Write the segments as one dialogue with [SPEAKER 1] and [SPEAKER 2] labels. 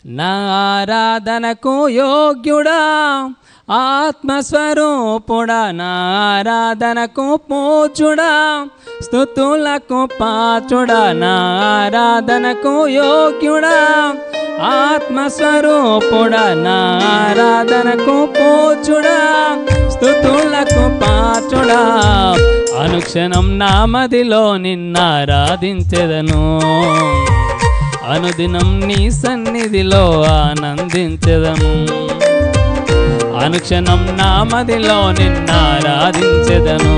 [SPEAKER 1] నా ఆరాధనకు యోగ్యుడా ఆత్మస్వరూపుడా, నా ఆరాధనకు పూజుడా, స్తుతులకు పాచుడా, నా ఆరాధనకు యోగ్యుడా ఆత్మస్వరూపుడా, నా ఆరాధనకు పూజుడా, స్తుతులకు పాచుడా. అనుక్షణం నా మదిలో నిన్నారాధించెదను, అనుదినం నీ సన్నిధిలో ఆనందించెదను. అనుక్షణం నా మదిలో నిన్నారాధించెదను,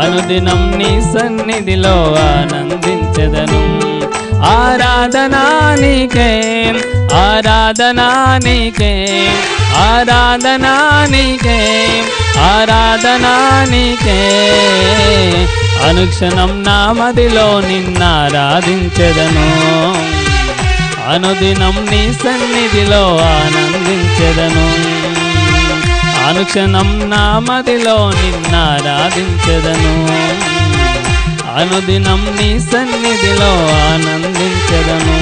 [SPEAKER 1] అనుదినం నీ సన్నిధిలో ఆనందించెదను. ఆరాధనా నీకే, ఆరాధనా నీకే, ఆరాధనా నీకే, ఆరాధనా నీకే. అనుక్షణం నా మదిలో నిన్నారాధించెదను, అనుదినం నీ సన్నిధిలో ఆనందించెదను. అనుక్షణం నా మదిలో నిన్నారాధించెదను, అనుదినం నీ సన్నిధిలో ఆనందించెదను.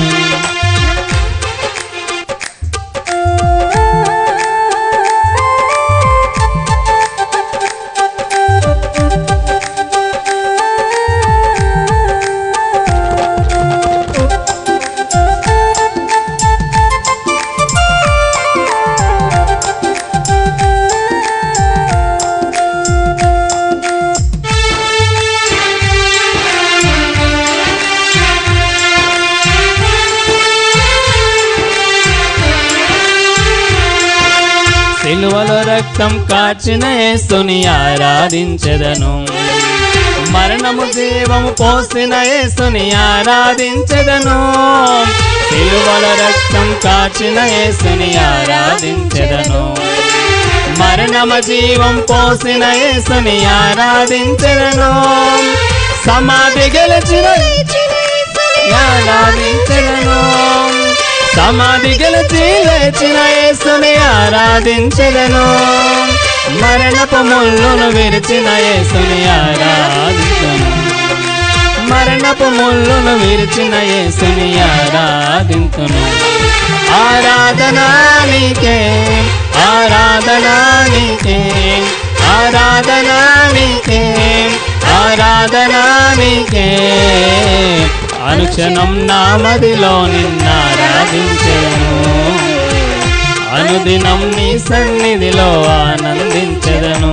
[SPEAKER 1] సిలువలో రక్తం కార్చిన యేసుని ఆరాధించెదను, మరణము జీవము పోసిన యేసుని ఆరాధించెదను. సిలువలో రక్తం కార్చిన యేసుని ఆరాధించెదను, మరణము జీవం పోసిన యేసుని ఆరాధించెదను. సమాధి గెలిచిన ఆరాధించెదను, సమాధి గెలిచి లేచిన యేసుని ఆరాధించెదను. మరణపు ముళ్ళును విరిచిన యేసుని ఆరాధించెదను, మరణపు ముళ్ళును విరిచిన యేసుని ఆరాధించెదను. ఆరాధనా నీకే, ఆరాధనా నీకే, ఆరాధనా నీకే, ఆరాధనా నీకే. అనుక్షణం నా మదిలో నిన్నారాధించెదను, అనుదినం నీ సన్నిధిలో ఆనందించెదను.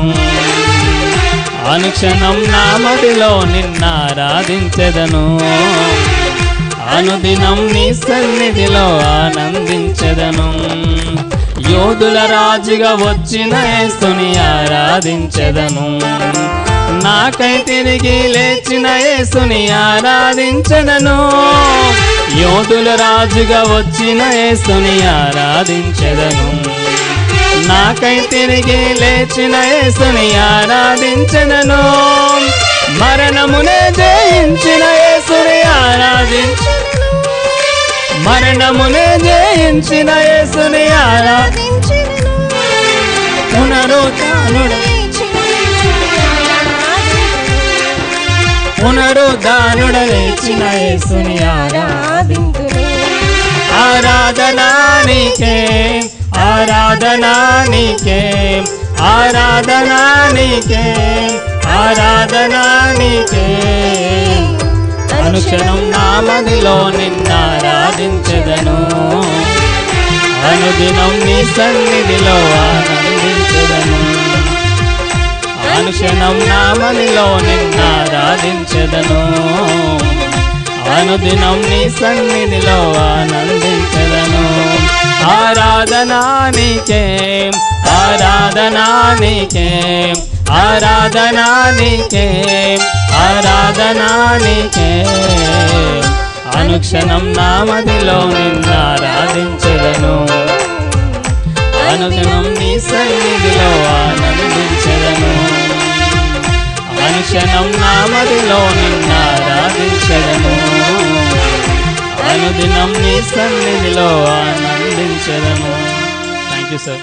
[SPEAKER 1] అనుక్షణం నా మదిలో నిన్నారాధించెదను, అనుదినం నీ సన్నిధిలో ఆనందించెదను. యోధుల రాజుగా వచ్చిన యేసుని ఆరాధించెదను, నాకై తిరిగి లేచిన యేసుని ఆరాధించెదను. యోధుల రాజుగా వచ్చిన యేసుని ఆరాధించెదను, నాకై తిరిగి లేచిన యేసుని ఆరాధించెదను. మరణమునే జయించిన యేసుని ఆరాధించెదను, మరణమునే జయించిన యేసుని ఆరాధించెదను. పునరుత్థానుడై పునరుద్ధానుడై లేచిన యేసుని ఆరాధింతును. ఆరాధనా నీకే, ఆరాధనా నీకే, ఆరాధనా నీకే, ఆరాధనా నీకే. అనుక్షణం నా మదిలో నిన్నారాధించెదను, అనుదినం నీ సన్నిధిలో ఆనందించెదను. అనుక్షణం నా మదిలో నిన్నారాధించెదను, అనుదినం నీ సన్నిధిలో ఆనందించెదను. ఆరాధనా నీకే, ఆరాధనా నీకే, ఆరాధనా నీకే, ఆరాధనా నీకే. అనుక్షణం నా మదిలో నిన్నారాధించెదను, అనుదినం నీ సన్నిధిలో ఆనందించెదను. అనుక్షణం నా మదిలో నిన్నారాధించెదను, అనుదినం నీ సన్నిధిలో ఆనందించెదను. Thank you sir.